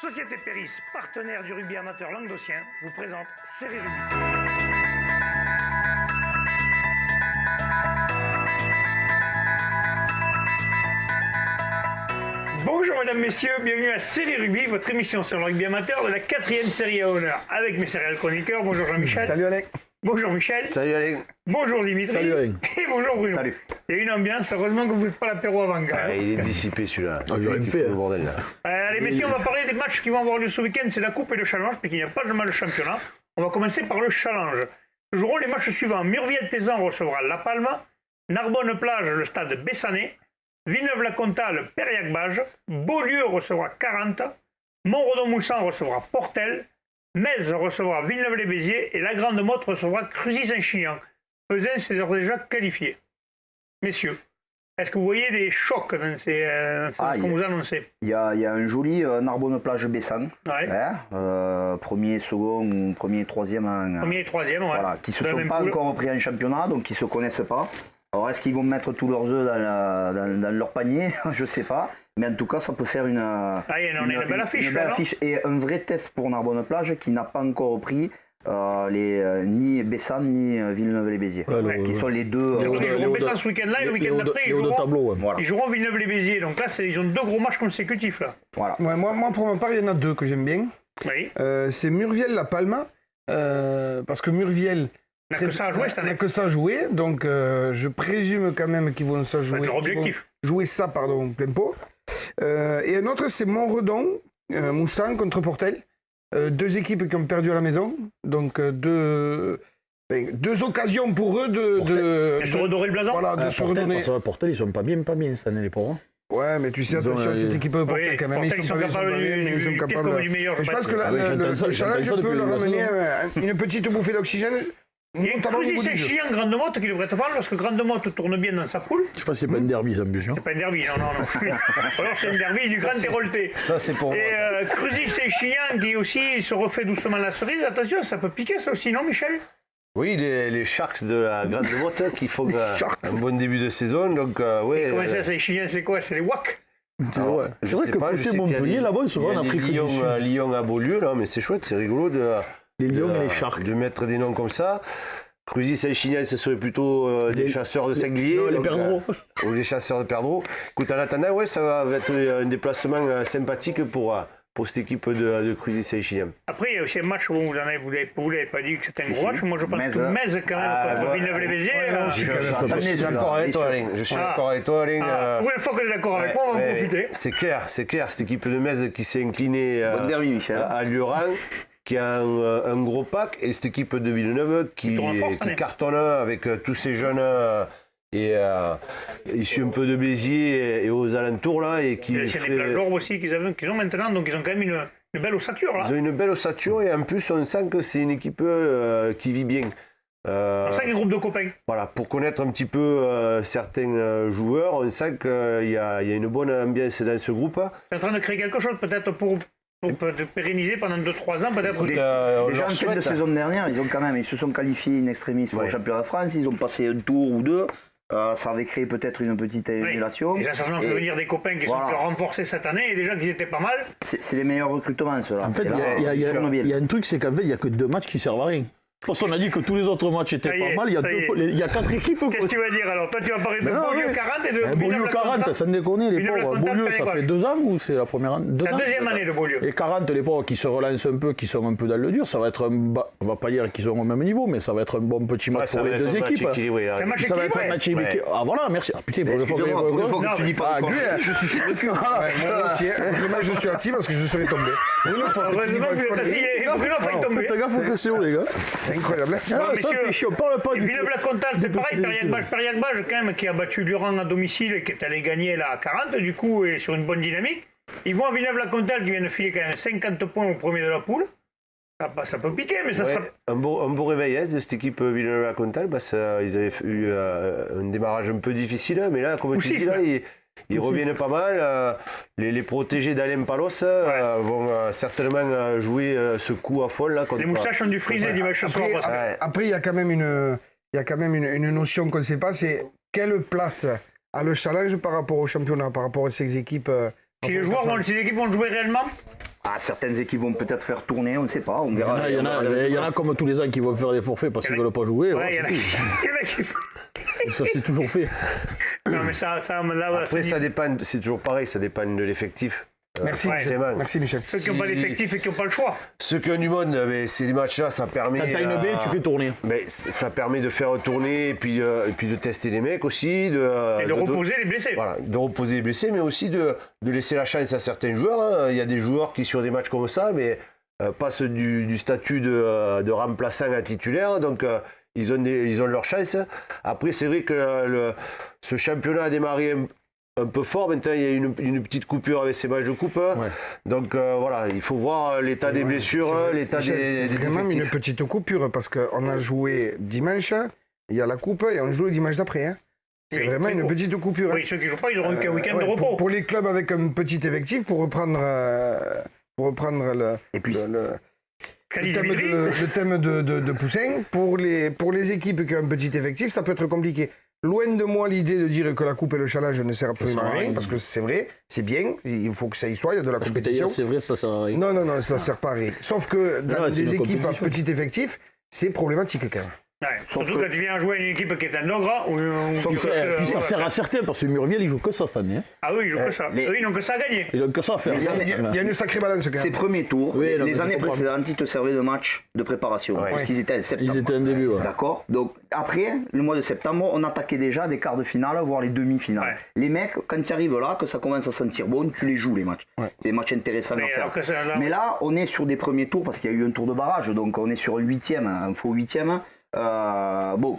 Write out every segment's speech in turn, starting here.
Société Péris, partenaire du rugby amateur languedocien, vous présente Série Rugby. Bonjour mesdames, messieurs, bienvenue à Série Rugby, votre émission sur le rugby amateur de la 4e série à honneur. Avec mes céréales chroniqueurs, bonjour Jean-Michel. Salut Alain. Bonjour Michel. Salut Alain. Bonjour Dimitri. Salut Alain. Et bonjour Bruno. Salut. Il y a une ambiance, heureusement que vous n'êtes pas l'apéro avant. Il est dissipé celui-là. J'aurais Il fait le bordel là. Allez messieurs, on va parler des matchs qui vont avoir lieu ce week-end, c'est la coupe et le challenge, puisqu'il n'y a pas de match de championnat. On va commencer par le challenge. Joueront les matchs suivants. Murviel-Tézan recevra La Palma, Narbonne-Plage, le stade Bessanet, Villeneuve-la-Comtale, Périac-Bage, Beaulieu recevra 40, Montredon-Moussan recevra Portel, Metz recevra Villeneuve-les-Béziers et la Grande Motte recevra Cruzy-Saint-Chinian. Peuzin s'est déjà qualifié. Messieurs, est-ce que vous voyez des chocs dans ces qu'on vous annoncez? Il y a un joli Narbonne-Plage-Bessan. Ouais. Premier, second ou premier, troisième. Premier et troisième, ouais. Voilà, qui ne se sont pas encore repris en championnat, donc qui ne se connaissent pas. Alors est-ce qu'ils vont mettre tous leurs œufs dans leur panier? Je ne sais pas. Mais en tout cas, ça peut faire une belle affiche. Une belle affiche et un vrai test pour Narbonne-Plage qui n'a pas encore repris ni Bessan ni Villeneuve-les-Béziers. Ouais. Qui sont les deux. Ils joueront Bessan ce week-end-là et le week-end d'après, ils joueront Villeneuve-les-Béziers. Donc là, ils ont deux gros matchs consécutifs. Là. Voilà. Ouais, moi, pour ma part, il y en a deux que j'aime bien. Oui. C'est Murviel-La Palma. Parce que Murviel n'a que ça à jouer cette année. N'a que ça à jouer. Donc je présume quand même qu'ils vont ça jouer. Leur objectif. Jouer ça, pardon, plein pot. Et un autre, c'est Montredon, Moussan contre Portel. Deux équipes qui ont perdu à la maison. Donc deux occasions pour eux de se redorer le blason. Voilà, de se redonner. Portel, ils sont pas bien cette année, les pauvres. Ouais, mais tu sais, attention, cette équipe de Portel, quand même, ils sont capables du meilleur. Je pense que le challenge peut leur amener une petite bouffée d'oxygène. Il y a Cruzy-Saint-Chinian, Grande Motte qui devrait te parler parce que Grande Motte tourne bien dans sa poule. Je pense que c'est pas un derby, ça me bûche. C'est pas un derby, non. Alors c'est un derby du Grand Hérolté. Ça, c'est pour moi. Et Cruzy-Saint-Chinian qui aussi se refait doucement la cerise. Attention, ça peut piquer ça aussi, non, Michel? Oui, les Sharks de la Grande Motte qui font un bon début de saison. Donc, ouais. Comment ça, Saint-Chinian, c'est quoi? C'est les WAC? C'est vrai que côté Montpellier, là-bas, souvent en Afrique du Sud. Lyon à Beaulieu, là, mais c'est chouette, c'est rigolo les Lions et les Sharks. De mettre des noms comme ça. Cruzy-Saint-Chinian, ce serait plutôt des chasseurs de sangliers. Les perdreaux. Ou des chasseurs de perdreaux. Écoute, en attendant, ouais, ça va être un déplacement sympathique pour cette équipe de Cruzy-Saint-Chinian. Après, il y a aussi un match où vous l'avez pas dit que c'était un gros match. Moi, je pense que Metz, quand même, contre Villeneuve-les-Béziers. Je suis d'accord avec toi, Alain. Je suis d'accord avec toi, Alain. Pour une fois que tu es d'accord avec moi, on va en profiter. C'est clair. Cette équipe de Metz qui s'est inclinée à Lioran, qui a un gros pack, et cette équipe de Villeneuve qui cartonne avec tous ces jeunes issus un peu de Béziers et aux alentours là, et qui les plages aussi qu'ils ont maintenant, donc ils ont quand même une belle ossature là. Ils ont une belle ossature et en plus on sent que c'est une équipe qui vit bien. On sent un groupe de copains. Voilà, pour connaître un petit peu certains joueurs, on sent qu'il y a une bonne ambiance dans ce groupe. C'est en train de créer quelque chose peut-être pour pérenniser pendant 2-3 ans peut-être. Déjà en fin de saison dernière, ils se sont qualifiés in extremis pour le championnat de France, ils ont passé un tour ou deux. Ça avait créé peut-être une petite émulation. Et ça a fait venir des copains qui sont renforcés cette année et déjà qu'ils étaient pas mal. C'est les meilleurs recrutements ceux-là. En fait, il y a un truc, c'est qu'en fait, il n'y a que 2 matchs qui servent à rien. Parce qu'on a dit que tous les autres matchs étaient pas mal, il y a 4 équipes. Qu'est-ce que tu vas dire alors? Toi tu vas parler de Beaulieu 40 et de Beaulieu 40, sans déconner, les pauvres. Beaulieu, ça fait 2 ans ou c'est la première année? C'est la deuxième année de Beaulieu. Et 40, les pauvres qui se relancent un peu, qui sont un peu dans le dur, ça va être on va pas dire qu'ils sont au même niveau, mais ça va être un bon petit match pour les deux équipes. Ça va être un match équilibré. Ah voilà, merci. Ah putain, pour le fois que tu dis pas je suis sur le cul. Moi je suis assis parce que je serais tombé. Heureusement que vous êtes assis et Bruno a failli tomber. Faites gaffe aux questions, les gars. C'est incroyable. Ça fait chier, on parle pas du tout. Villeneuve-la-Comtale, c'est pareil, Périac-Bage quand même qui a battu Lioran à domicile et qui est allé gagner là à 40 du coup et sur une bonne dynamique. Ils vont à Villeneuve-la-Comtale qui vient de filer quand même 50 points au premier de la poule. Ça peut piquer, mais ça sera... Un beau réveil de cette équipe Villeneuve-la-Comtale parce qu'ils avaient eu un démarrage un peu difficile, mais là, comme tu dis, là, ils reviennent pas mal. Les protégés d'Alain Palos vont certainement jouer ce coup à fond. Là, les moustaches ont dû friser dimanche soir. Après, il y a quand même une notion qu'on ne sait pas, c'est quelle place a le challenge par rapport au championnat, par rapport à ces équipes. Si les équipes vont jouer réellement, certaines équipes vont peut-être faire tourner, on ne sait pas, on verra. Il y en a comme tous les ans qui vont faire des forfaits parce qu'ils ne veulent pas jouer. Ouais, voilà, il y c'est en a tout. qui... Ça, c'est toujours fait. Non, mais ça là, Après, ça dépend, c'est toujours pareil, ça dépend de l'effectif. Merci, Ouais. Michel. Merci Michel. Ceux qui n'ont pas d'effectif et qui n'ont pas le choix. Ceux qui ont du monde, mais ces matchs-là, ça permet. Quand t'as une baie, tu fais tourner. Mais ça permet de faire tourner et puis de tester les mecs aussi. Et de reposer les blessés. Voilà, de reposer les blessés, mais aussi de laisser la chance à certains joueurs. Hein. Il y a des joueurs qui, sur des matchs comme ça, mais, passent du statut de remplaçant à titulaire. Donc, ils ont leur chance. Après, c'est vrai que ce championnat a démarré un peu fort. Maintenant, il y a une petite coupure avec ces matchs de coupe. Ouais. Donc, voilà, il faut voir l'état des blessures, l'état C'est des vraiment effectifs. une petite coupure parce qu'on a joué dimanche, il y a la coupe et on joue le dimanche d'après. Hein. C'est Oui, vraiment c'est une court. petite coupure. Oui, ceux qui ne jouent pas, ils auront qu'un week-end de Ouais, repos. pour les clubs avec un petit effectif, pour reprendre Et puis, le thème de Poussin, pour les équipes qui ont un petit effectif, ça peut être compliqué. Loin de moi l'idée de dire que la coupe et le challenge ne servent absolument à rien, parce que c'est vrai, c'est bien, il faut que ça y soit, il y a de la compétition. C'est vrai, ça sert à rien. Non, ça ne sert pas à rien. Sauf que dans Ouais, c'est des une équipes à compétition. petit effectif, c'est problématique quand même. Ouais, Sauf surtout que- quand tu viens jouer à une équipe qui est un ogre ou Puis ça sert à certains parce que Murviel, il joue que ça cette année. Hein. Ah oui, ils jouent que ça. les- Eux, ils n'ont que ça à gagner. Ils ont que ça à faire. Il y a une sacrée balance quand ces même. premiers tours, Oui, non, mais les je années comprends. précédentes, ils te servaient de match de préparation. Ouais. Parce qu'ils étaient en septembre. Ils étaient en début, ouais. D'accord. Donc après, le mois de septembre, on attaquait déjà des quarts de finale, voire les demi-finales. Ouais. Les mecs, quand tu arrives là, que ça commence à sentir bon, tu les joues les matchs. C'est des matchs intéressants Mais à alors faire. que ça, là- Mais là, on est sur des premiers tours parce qu'il y a eu un tour de barrage, donc on est sur un huitième, un faux huitième. Bon,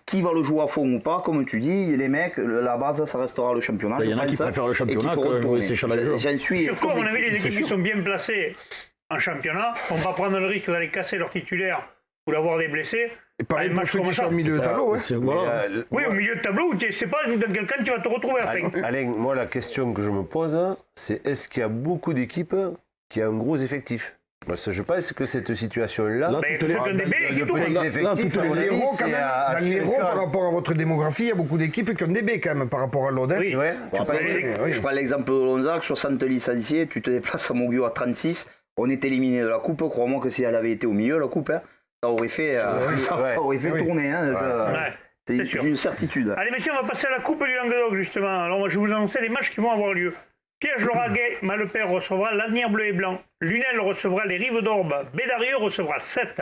qui va le jouer à fond ou pas, comme tu dis, les mecs, la base, ça restera le championnat. Il y en je a qui pense, préfèrent le et qu'il championnat faut que jouer retourner. ces challengers. J'en suis Surtout, à mon avis, les convaincu. équipes qui sont bien placées en championnat vont pas prendre le risque d'aller casser leur titulaire ou d'avoir des blessés. Et pareil Un pour match ceux comme qui ça, sont au milieu de C'est tableau. pas- Hein. c'est- Mais, voilà. Oui, au milieu de tableau, où tu ne sais pas dans quel camp tu vas te retrouver à la fin. Alain, moi, la question que je me pose, c'est est-ce qu'il y a beaucoup d'équipes qui ont un gros effectif? Parce que je pense que cette situation-là, Là, Mais toutes les- ceux qui ont des baies, de qui tout petits font. effectifs, toutes à les mon avis, L'Hérault, quand c'est même, dans assez l'Hérault, par récurrent. rapport à votre démographie, il y a beaucoup d'équipes qui ont des baies quand même par rapport à l'Odette. Oui. C'est vrai? Tu Après, penses? oui. je prends l'exemple de Lonzac, 60 licenciés, tu te déplaces à Moguio à 36, on est éliminé de la coupe, crois-moi que si elle avait été au milieu, la coupe, hein, ça aurait fait, ça aurait fait Oui. tourner. Hein, Ouais, c'est c'est sûr. une certitude. Allez, messieurs, on va passer à la Coupe du Languedoc, justement. Alors, moi, je vais vous annoncer les matchs qui vont avoir lieu. Piège-Lauragais, Malepère recevra l'Avenir Bleu et Blanc. Lunel recevra les Rives d'Orbe. Bédarieux recevra 7.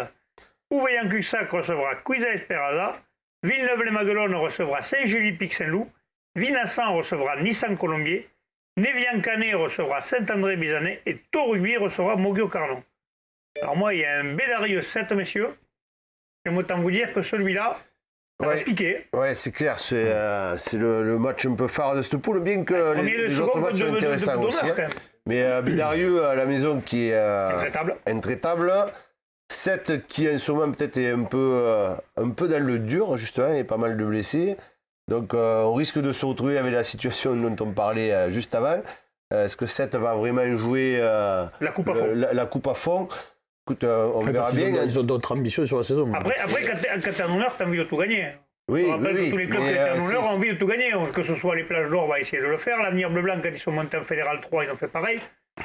Ouveillan-Cussac recevra Cuisa Esperada. Villeneuve-les-Maguelones recevra Saint-Gély-Pic-Saint-Loup. Vinassan recevra Nissan-Colombier. Névian-Canet recevra Saint-André-Bizanet. Et Taux-Rugby recevra Moguio-Carnon. Alors, moi, il y a un Bédarieux 7, messieurs. J'aime autant vous dire que celui-là, ça va Ouais. piquer. Ouais, c'est clair, c'est le match un peu phare de cette poule, bien que Premier les de autres second matchs sont intéressants d'honneur, aussi. quand Hein. même. Mais Bédarieux à la maison qui est Intraitable. intraitable. 7 qui en ce moment peut-être est un peu dans le dur, justement, et pas mal de blessés. Donc on risque de se retrouver avec la situation dont on parlait juste avant. Est-ce que 7 va vraiment jouer La coupe à fond. la coupe à fond? Écoute, on Après, verra parce bien. Ils ont d'autres ambitions sur la saison. Après quand t'es en honneur, t'as envie de tout gagner. Oui, Je rappelle que tous les clubs qui mais, étaient en honneur c'est- ont envie de tout gagner. Que ce soit les Plages d'Or, on va essayer de le faire. L'Avenir Bleu-Blanc, quand ils sont montés en Fédéral 3, ils ont fait pareil.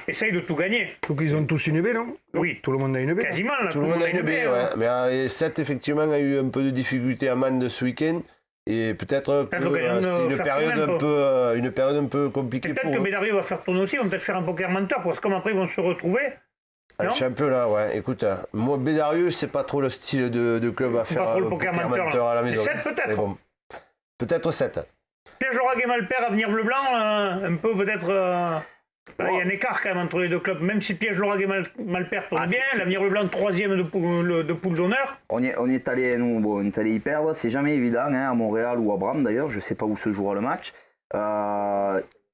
Essaye de tout gagner. Donc ils ont tous une baie, non? Oui. Tout le monde a une baie. non? Quasiment, là, Tout le monde a une baie, hein. ouais. Mais 7, effectivement, a eu un peu de difficulté à Mende ce week-end. Et peut-être que T'as l'occasion de c'est faire tourner une période un peu Et compliquée peut-être pour que eux. Bédarieux va faire tourner aussi, ils vont peut-être faire un poker menteur, parce que comme après ils vont se retrouver. Un Non championnat, ouais. Écoute, moi, Bédarieux, c'est pas trop le style de club à C'est faire pas trop le poker menteur, à la là. maison. Mais 7 peut-être. Mais bon, peut-être 7. Piège-Lauragais Malpère, Avenir Bleu-Blanc, un peu peut-être. Là, il y a un écart quand même entre les deux clubs. Même si Piège-Lauragais Malpère tourne Ah, bien, c'est- l'Avenir Bleu-Blanc, 3e de poule d'honneur. On est allé, nous, bon, on est allé y perdre. C'est jamais évident, hein, à Montréal ou à Bram d'ailleurs. Je sais pas où se jouera le match.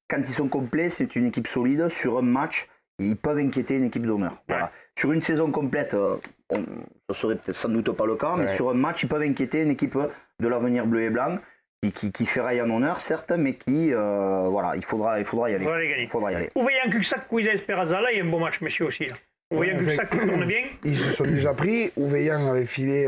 Quand ils sont complets, c'est une équipe solide. Sur un match, ils peuvent inquiéter une équipe d'honneur. Voilà. Sur une saison complète, ça serait peut-être sans doute pas le cas, mais Ouais. sur un match, ils peuvent inquiéter une équipe de l'Avenir Bleu et Blanc qui ferraille en honneur, certes, mais qui, voilà, il faudra y aller. On va les gagner. Il faudra y aller. Ouveillan-Cussac, Cuisa Esperanza, là, il y a un bon match, messieurs aussi. Ouveillan-Cussac qui tourne bien. Ils se sont déjà pris. Ouveillan avait filé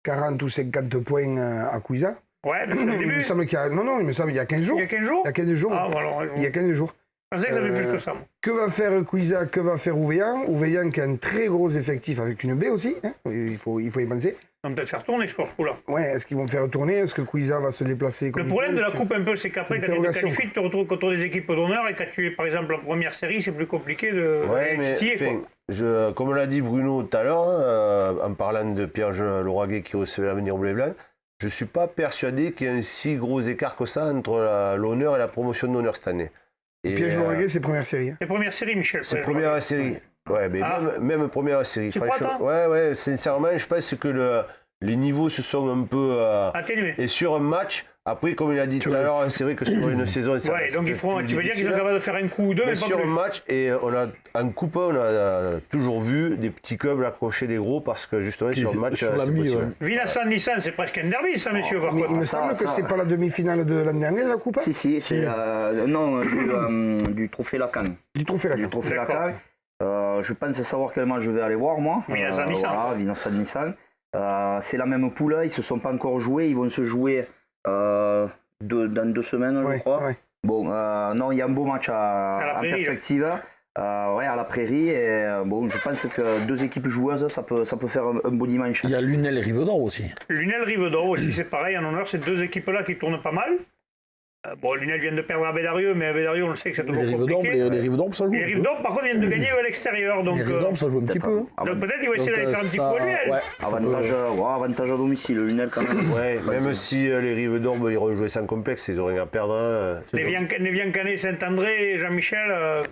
40 ou 50 points à Cuisa. Ouais, depuis le Il me début. semble qu'il y a... Non, il me semble qu'il y a 15 jours. Il y a 15 jours. Il y a 15 jours. Ah, bon, alors, Il y a 15 jours. Je pensais que ça avait plus que ça. Moi. Que va faire Cuisa, que va faire Ouveillan? Ouveillan qui a un très gros effectif avec une baie aussi, hein, il faut y penser. On va peut-être faire tourner ce coup-là. Ouais, est-ce qu'ils vont faire tourner? Est-ce que Cuisa va se déplacer comme Le il problème faut? de la coupe un peu, c'est qu'après, quand tu te qualifies, tu te retrouves contre des équipes d'honneur et quand tu es par exemple en première série, c'est plus compliqué de Ouais, mais titiller, quoi. comme l'a dit Bruno tout à l'heure, en parlant de Pierre Lauragais qui recevait l'avenir bleu et blanc, je ne suis pas persuadé qu'il y ait un si gros écart que ça entre l'honneur et la promotion d'honneur cette année. Et Pierre Lauragais, c'est première série. Hein. C'est première série, Michel. c'est première série. Ouais, mais même première série. Tu crois, toi ouais, sincèrement, je pense que les niveaux se sont un peu atténués. et sur un match, après, comme il a dit tout à l'heure, c'est vrai que sur une saison, ça Ouais, donc plus tu veux dire qu'ils difficile. sont capables de faire un coup ou deux, mais pas sur plus. un match, et en coupe, on a toujours vu des petits clubs accrocher des gros parce que justement, sur un match, sur c'est l'ami, possible. ouais. Villasan-Nissan, c'est presque un derby, ça, messieurs. Par Mais contre. il me ça, semble que ça, c'est pas la demi-finale de l'année dernière, la coupe? Si, c'est non, du trophée Lacan. Du trophée la Du carte. trophée D'accord. Lacan. Je pense savoir quel match je vais aller voir, moi. Villasan-Nissan. Voilà, Villasan-Nissan. C'est la même poule, ils se sont pas encore joués, ils vont se jouer dans 2 semaines, je crois. Ouais. Bon, non, il y a un beau match la en Prairie, perspective. Ouais, à la Prairie. Et bon, je pense que 2 équipes joueuses, ça peut faire un beau dimanche. Il y a Lunel et Rivedor aussi. Lunel Rivedor aussi, c'est pareil, en honneur, ces deux équipes-là qui tournent pas mal. Bon, Lunel vient de perdre à Bédarieux, mais à Bédarieux, on le sait que c'est toujours Les Rivedor, compliqué. les Rivedor, ça joue. Les Rivedor, par contre, viennent de gagner à l'extérieur. Donc, Les Rivedor, ça joue un petit peu. hein. donc peut-être qu'ils vont essayer d'aller faire un petit coup à Lunel. Ouais, Avantage à domicile, le Lunel quand même. Ouais, même si les Rives d'Or, ils auraient joué sans complexe, ils auraient rien à perdre. Nevian Canet, Saint-André, Jean-Michel,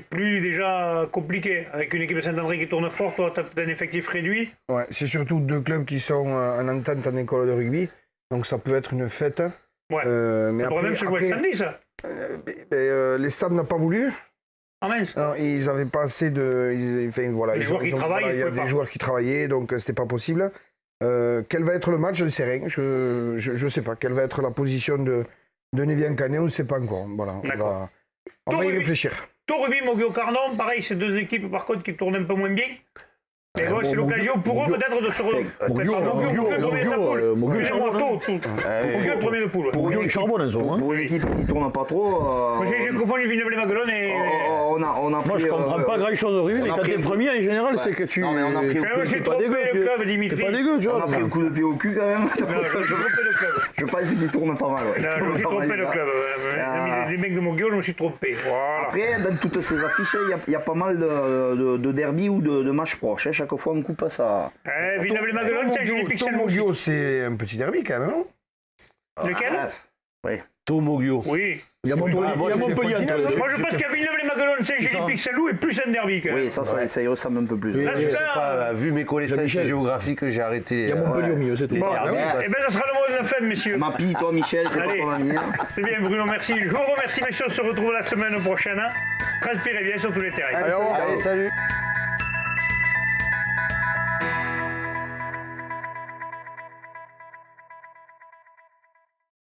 plus déjà compliqué. Avec une équipe de Saint-André qui tourne fort, toi, tu as un effectif réduit. Ouais, c'est surtout 2 clubs qui sont en entente en école de rugby, donc ça peut être une fête. Ouais. Mais Le problème, c'est jouer le samedi, ça. les SAM n'ont pas voulu. Ah mince. Non, ils n'avaient pas assez de. Voilà, Les joueurs qui travaillent, il y a ils pouvaient des pas. joueurs qui travaillaient, donc c'était pas possible. Quel va être le match? Je ne sais rien. Je sais pas. Quelle va être la position de Nevian Canet? On ne sait pas encore. Voilà, D'accord. on va y Rugby. réfléchir. Tour Rugby, Mogio Cardon, pareil, ces deux équipes par contre qui tournent un peu moins bien. Mais bon, c'est l'occasion pour eux peut-être de se Mogio, le premier de la poule. Excusez-moi, Mogio, le premier de poule. Mogio, il charbonne en ce moment. Pour une équipe qui tourne pas trop. Moi, j'ai confondu Villeneuve-les-Maguelones et. on a Moi, je pris, comprends pas grand-chose au rugby, on mais a quand pris t'es un coup. premier, en général, c'est que tu. Non, mais on a pris Je me suis pas trompé dégueu, le club, Dimitri. T'es pas dégueu, tu on vois. a pris un coup de pied au cul quand même. Non, je me suis trompé le club. Je pense qu'il tourne pas mal. Ouais. Non, je me suis trompé le club. Les mecs de Mogio, je me suis trompé. Voilà. Après, dans toutes ces affiches, il y a pas mal de derby ou de matchs proches. Hein. Chaque fois, on coupe ça. Villeneuve-les-Maguelones, c'est Julie Pixel. Mogio, c'est un petit derby quand même, non? Lequel? Ouais. Tomogio. Oui. Il y a Montpellier entre les deux. Moi, je pense qu'à Villeneuve-les-Maguelones, c'est Julie Pixelou et plus un derby. Quand même. Oui, ça y ressemble un peu plus. Oui, Là, Je c'est sais ça. pas, vu mes connaissances Jean-Michel. géographiques, j'ai arrêté. Il y a Montpellier au milieu, c'est tout. Bon, derby, eh bien, ça sera le mot de la fin, messieurs. Mapi, toi, Michel, c'est pas Allez. ton ami. Hein. C'est bien, Bruno, merci. Je vous remercie, messieurs. On se retrouve la semaine prochaine. Transpirez bien sur tous les terrains. Allez, salut.